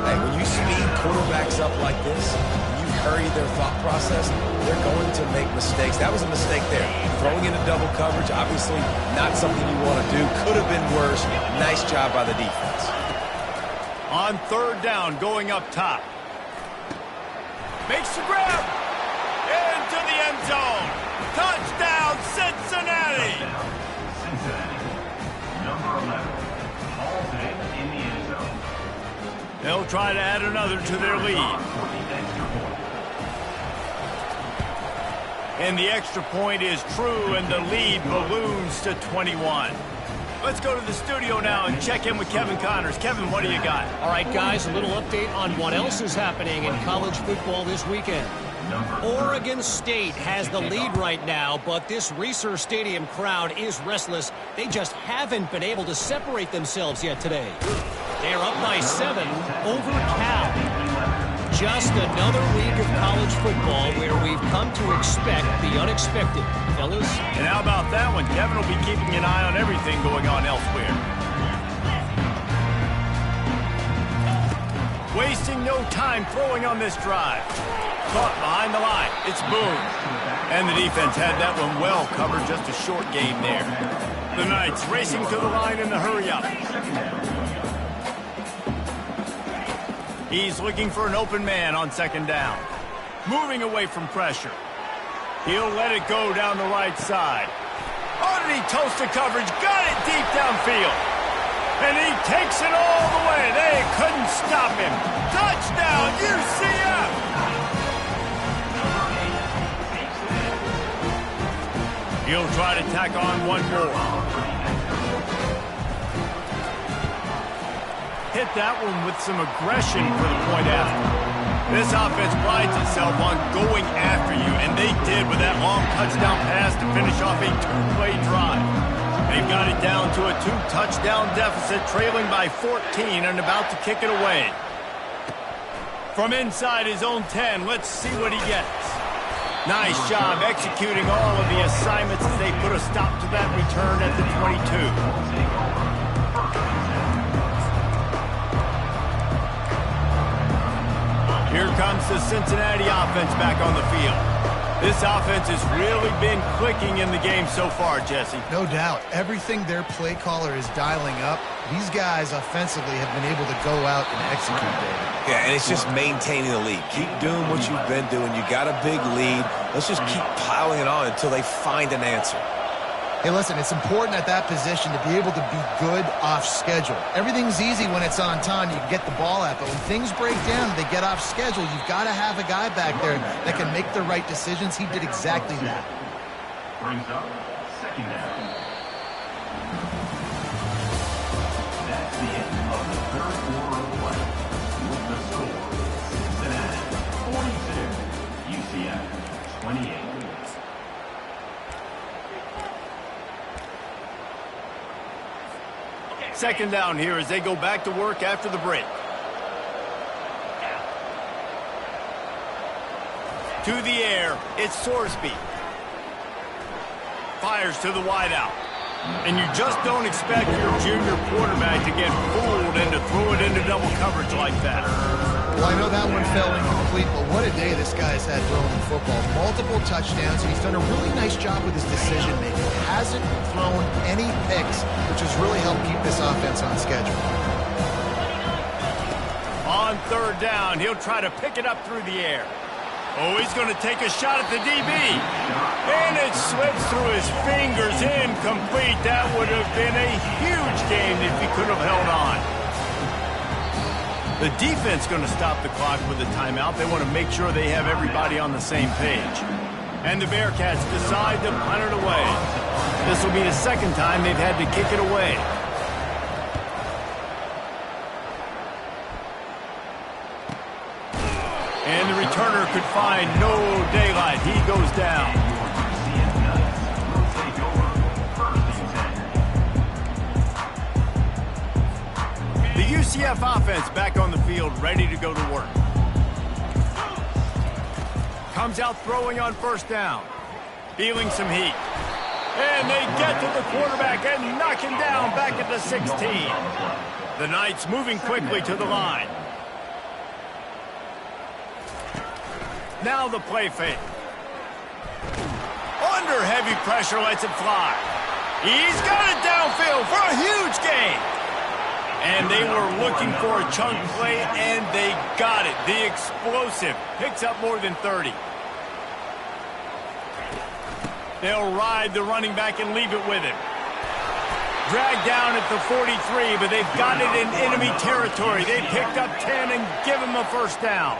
Hey, when you speed quarterbacks up like this, when you hurry their thought process, they're going to make mistakes. That was a mistake there. Throwing into double coverage, obviously not something you want to do. Could have been worse. Nice job by the defense. On 3rd down, going up top. Makes the grab. Into the end zone. Touchdown, Cincinnati. Number 11, hauls it in the end zone. They'll try to add another to their lead. And the extra point is true, and the lead balloons to 21. Let's go to the studio now and check in with Kevin Connors. Kevin, what do you got? All right, guys, a little update on what else is happening in college football this weekend. Oregon State has the lead right now, but this Reser Stadium crowd is restless. They just haven't been able to separate themselves yet today. They are up by 7 over Cal. Just another week of college football where we've come to expect the unexpected. Fellas? And how about that one? Kevin will be keeping an eye on everything going on elsewhere. Wasting no time throwing on this drive. Caught behind the line. It's Boone. And the defense had that one well covered. Just a short game there. The Knights racing to the line in the hurry-up. He's looking for an open man on second down. Moving away from pressure. He'll let it go down the right side. Underneath toasted coverage. Got it deep downfield. And he takes it all the way. They couldn't stop him. Touchdown, UCF! He'll try to tack on one more. Hit that one with some aggression for the point after. This offense prides itself on going after you, and they did with that long touchdown pass to finish off a two-play drive. They've got it down to a 2-touchdown deficit, trailing by 14 and about to kick it away. From inside his own 10, let's see what he gets. Nice job executing all of the assignments as they put a stop to that return at the 22. Here comes the Cincinnati offense back on the field. This offense has really been clicking in the game so far, Jesse. No doubt. Everything their play caller is dialing up, these guys offensively have been able to go out and execute, David. Yeah, and it's just maintaining the lead. Keep doing what you've been doing. You got a big lead. Let's just keep piling it on until they find an answer. Hey, listen, it's important at that position to be able to be good off schedule. Everything's easy when it's on time. You can get the ball out, but when things break down, they get off schedule. You've got to have a guy back there that can make the right decisions. He did exactly that. Brings up second down. That's the end of the third quarter of play. With the score, Cincinnati 42, UCF 28. Second down here as they go back to work after the break. To the air, it's Sorsby. Fires to the wideout. And you just don't expect your junior quarterback to get fooled and to throw it into double coverage like that. Well, I know that one fell incomplete, but what a day this guy's had throwing the football. Multiple touchdowns, and he's done a really nice job with his decision-making. Hasn't thrown any picks, which has really helped keep this offense on schedule. On third down, he'll try to pick it up through the air. Oh, he's going to take a shot at the DB. And it slips through his fingers, incomplete. That would have been a huge game if he could have held on. The defense going to stop the clock with a timeout. They want to make sure they have everybody on the same page. And the Bearcats decide to punt it away. This will be the second time they've had to kick it away. And the returner could find no daylight. He goes down. The UCF offense back on the field, ready to go to work. Comes out throwing on first down. Feeling some heat. And they get to the quarterback and knock him down back at the 16. The Knights moving quickly to the line. Now the play fake. Under heavy pressure, lets it fly. He's got it downfield for a huge gain. And they were looking for a chunk play, and they got it. The explosive picks up more than 30. They'll ride the running back and leave it with him. Dragged down at the 43, but they've got it in enemy territory. They picked up 10 and give him a first down.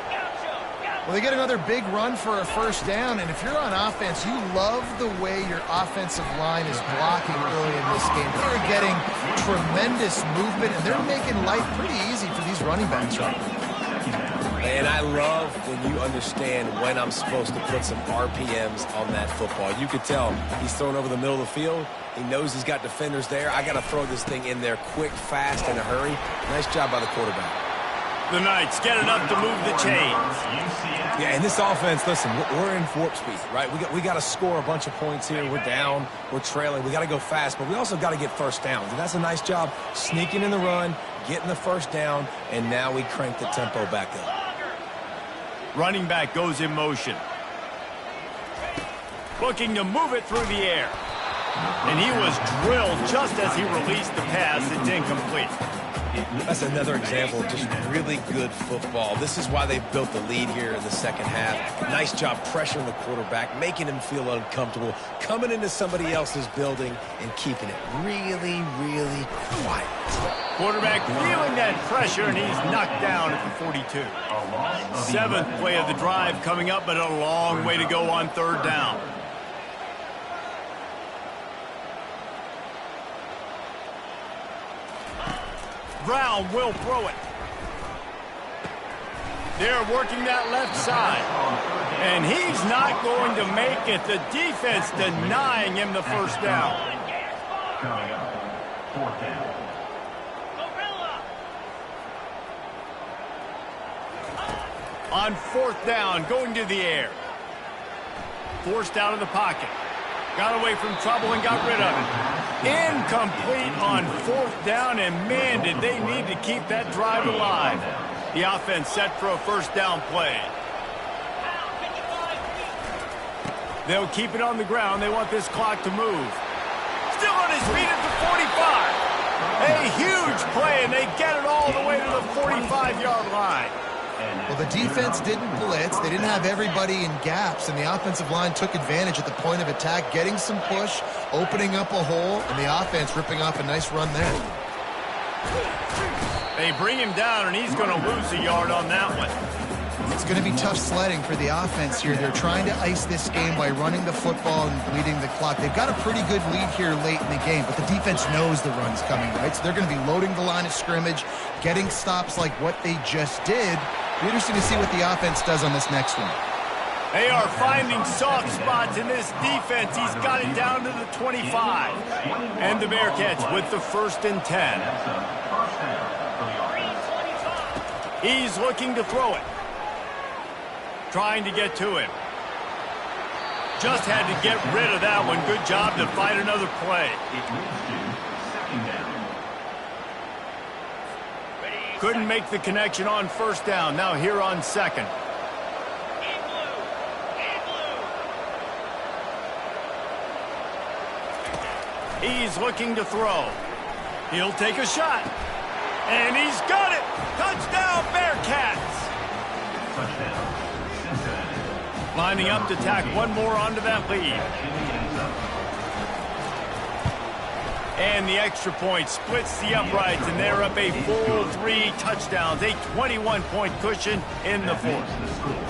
Well, they get another big run for a first down, and if you're on offense, you love the way your offensive line is blocking early in this game. They're getting tremendous movement, and they're making life pretty easy for these running backs right now. And I love when you understand when I'm supposed to put some RPMs on that football. You could tell he's throwing over the middle of the field. He knows he's got defenders there. I got to throw this thing in there quick, fast, in a hurry. Nice job by the quarterback. The Knights get enough to move the chains. Yeah, and this offense, listen, we're in warp speed, right? We got to score a bunch of points here. We're down. We're trailing. We got to go fast, but we also got to get first downs. And that's a nice job sneaking in the run, getting the first down, and now we crank the tempo back up. Running back goes in motion. Looking to move it through the air. And he was drilled just as he released the pass. It's incomplete. That's another example of just really good football. This is why they built the lead here in the second half. Nice job pressuring the quarterback, making him feel uncomfortable, coming into somebody else's building and keeping it really, really quiet. Quarterback feeling that pressure, and he's knocked down at the 42. Seventh play of the drive coming up, but a long way to go on third down. Brown will throw it. They're working that left side. And he's not going to make it. The defense denying him the first down. Coming up, fourth down. On fourth down, going to the air. Forced out of the pocket. Got away from trouble and got rid of it. Incomplete on fourth down, and man, did they need to keep that drive alive. The offense set for a first down play. They'll keep it on the ground. They want this clock to move. Still on his feet at the 45. A huge play, and they get it all the way to the 45-yard line. Well, the defense didn't blitz. They didn't have everybody in gaps, and the offensive line took advantage at the point of attack, getting some push, opening up a hole, and the offense ripping off a nice run there. They bring him down, and he's going to lose a yard on that one. It's going to be tough sledding for the offense here. They're trying to ice this game by running the football and bleeding the clock. They've got a pretty good lead here late in the game, but the defense knows the run's coming, right? So they're going to be loading the line of scrimmage, getting stops like what they just did. Be interesting to see what the offense does on this next one. They are finding soft spots in this defense. He's got it down to the 25. And the Bearcats with the 1st and 10. He's looking to throw it. Trying to get to him. Just had to get rid of that one. Good job to fight another play. Couldn't make the connection on first down. Now here on second. He's looking to throw. He'll take a shot. And he's got it. Touchdown, Bearcats. Touchdown, Cincinnati. Lining up to tack one more onto that lead. And the extra point splits the uprights, and they're up a full 3 touchdowns, a 21-point cushion in the fourth.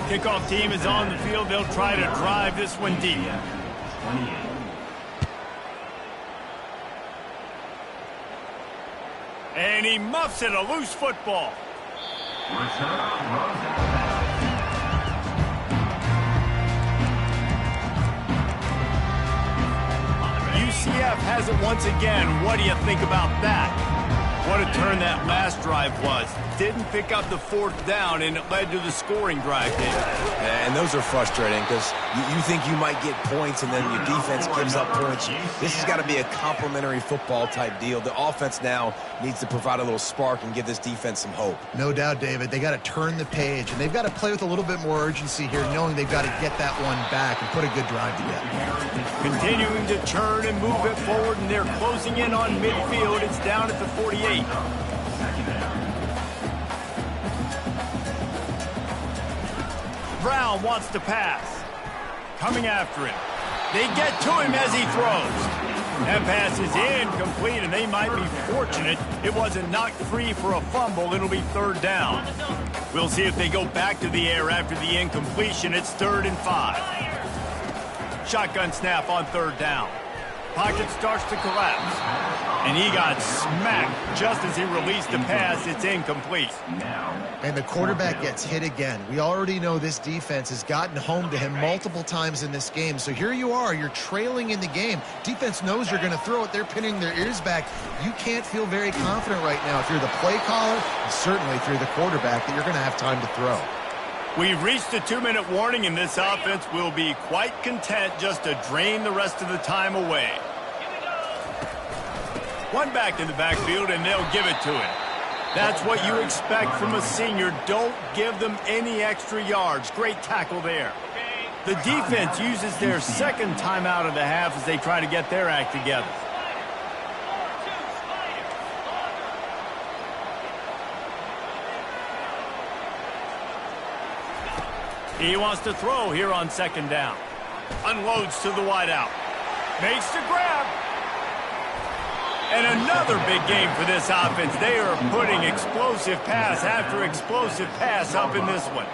Kickoff team is on the field. They'll try to drive this one deep. And he muffs it, a loose football. UCF has it once again. What do you think about that? What a turn that last drive was. Didn't pick up the 4th down, and it led to the scoring drive, David. And those are frustrating because you think you might get points and then your defense gives up points. This has got to be a complimentary football type deal. The offense now needs to provide a little spark and give this defense some hope. No doubt, David. They got to turn the page, and they've got to play with a little bit more urgency here, knowing they've got to get that one back and put a good drive together. Continuing to turn and move it forward, and they're closing in on midfield. It's down at the 48. Brown wants to pass. Coming after him. They get to him as he throws. That pass is incomplete, and they might be fortunate it wasn't knocked free for a fumble. It'll be 3rd down. We'll see if they go back to the air after the incompletion. It's 3rd and 5. Shotgun snap on 3rd down. Pocket starts to collapse. And he got smacked just as he released the pass. It's incomplete. And the quarterback gets hit again. We already know this defense has gotten home to him multiple times in this game. So here you are, you're trailing in the game. Defense knows you're going to throw it. They're pinning their ears back. You can't feel very confident right now if you're the play caller, and certainly if you're the quarterback, that you're going to have time to throw. We've reached a 2-minute warning, and this offense will be quite content just to drain the rest of the time away. One back in the backfield, and they'll give it to him. That's what you expect from a senior. Don't give them any extra yards. Great tackle there. The defense uses their second timeout of the half as they try to get their act together. He wants to throw here on second down. Unloads to the wideout. Makes the grab. And another big game for this offense. They are putting explosive pass after explosive pass up in this one.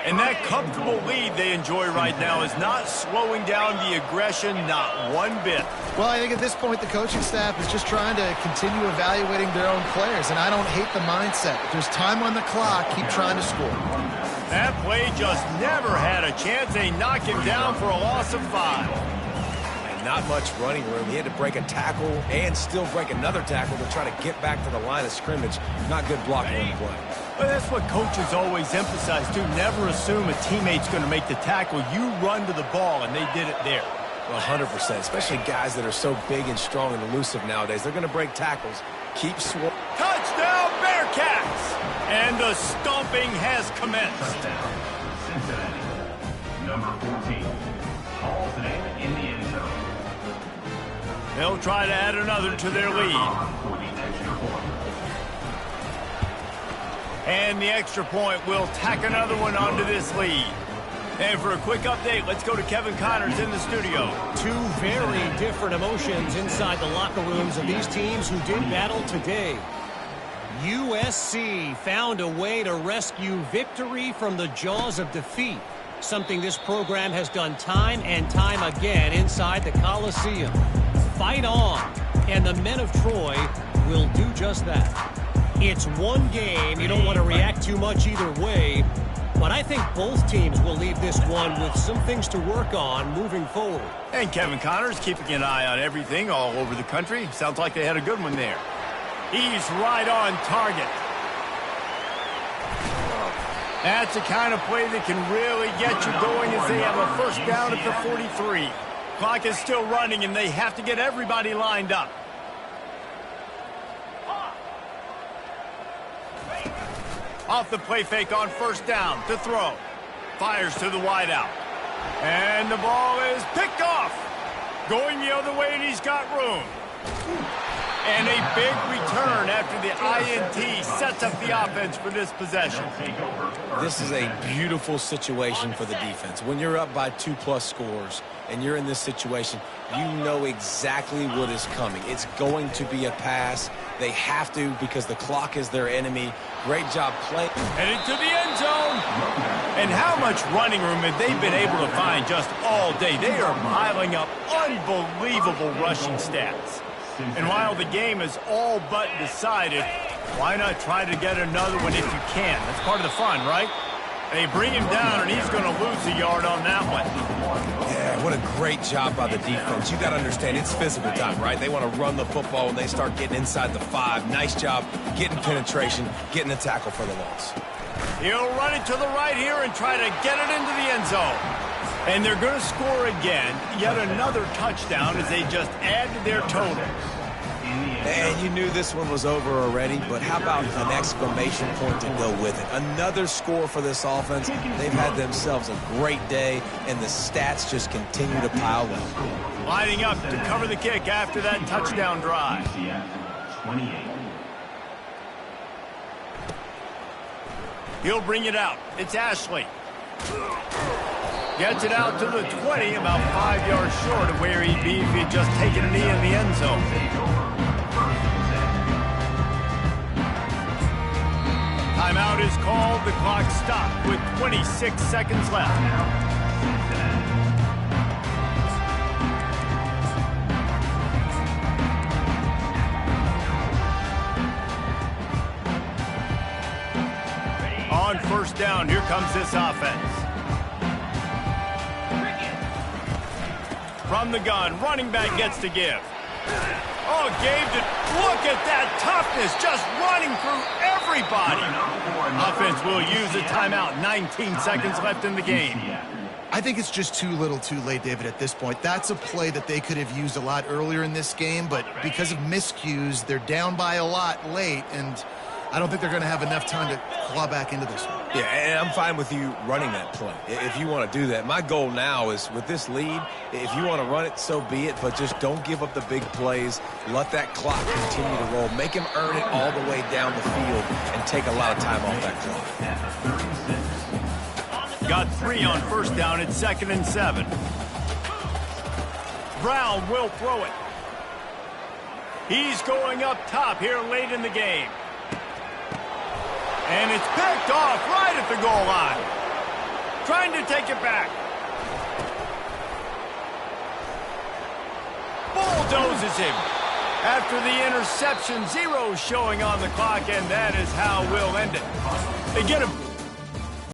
And that comfortable lead they enjoy right now is not slowing down the aggression, not one bit. Well, I think at this point the coaching staff is just trying to continue evaluating their own players, and I don't hate the mindset. If there's time on the clock, keep trying to score. That play just never had a chance. They knock him down for a loss of 5. Not much running room. He had to break a tackle and still break another tackle to try to get back to the line of scrimmage. Not good blocking on the play. But that's what coaches always emphasize, too. Never assume a teammate's going to make the tackle. You run to the ball, and they did it there. 100%, especially guys that are so big and strong and elusive nowadays. They're going to break tackles. Keep swinging. Touchdown, Bearcats! And the stomping has commenced. Cincinnati. Number 14. Hauls it in the end zone. They'll try to add another to their lead. And the extra point will tack another one onto this lead. And for a quick update, let's go to Kevin Connors in the studio. Two very different emotions inside the locker rooms of these teams who did battle today. USC found a way to rescue victory from the jaws of defeat, something this program has done time and time again inside the Coliseum. Fight on, and the men of Troy will do just that. It's one game. You don't want to react too much either way, but I think both teams will leave this one with some things to work on moving forward. And Kevin Connors keeping an eye on everything all over the country. Sounds like they had a good one there. He's right on target. That's the kind of play that can really get you going as they have a first down at the 43. Clock is still running, and they have to get everybody lined up. Off the play fake on first down to throw. Fires to the wideout. And the ball is picked off. Going the other way, and he's got room. And a big return after the INT sets up the offense for this possession. This is a beautiful situation for the defense. When you're up by 2+ scores and you're in this situation, you know exactly what is coming. It's going to be a pass. They have to because the clock is their enemy. Great job playing. Headed to the end zone. And how much running room have they been able to find just all day? They are piling up unbelievable rushing stats. And while the game is all but decided, why not try to get another one if you can? That's part of the fun, right? They bring him down, and he's going to lose a yard on that one. Yeah, what a great job by the defense. You got to understand, it's physical time, right? They want to run the football when they start getting inside the 5. Nice job getting penetration, getting the tackle for the loss. He'll run it to the right here and try to get it into the end zone. And they're going to score again. Yet another touchdown as they just add to their total. And you knew this one was over already, but how about an exclamation point to go with it? Another score for this offense. They've had themselves a great day, and the stats just continue to pile up. Lining up to cover the kick after that touchdown drive. 28. He'll bring it out. It's Ashley. Gets it out to the 20, about 5 yards short of where he'd be if he'd just taken a knee in the end zone. Timeout is called. The clock stopped with 26 seconds left. first down. Here comes this offense. From the gun, running back gets to give. Oh, Gabe, look at that toughness, just running through everybody. Offense will use a timeout. 19 seconds left in the game. I think it's just too little too late, David, at this point. That's a play that they could have used a lot earlier in this game, but because of miscues, they're down by a lot late, and I don't think they're going to have enough time to claw back into this one. Yeah, and I'm fine with you running that play if you want to do that. My goal now is with this lead, if you want to run it, so be it, but just don't give up the big plays. Let that clock continue to roll. Make him earn it all the way down the field and take a lot of time off that clock. Got 3 on first down. It's 2nd and 7. Brown will throw it. He's going up top here late in the game. And it's picked off right at the goal line. Trying to take it back. Bulldozes him. After the interception, 0 showing on the clock, and that is how we'll end it. They get him.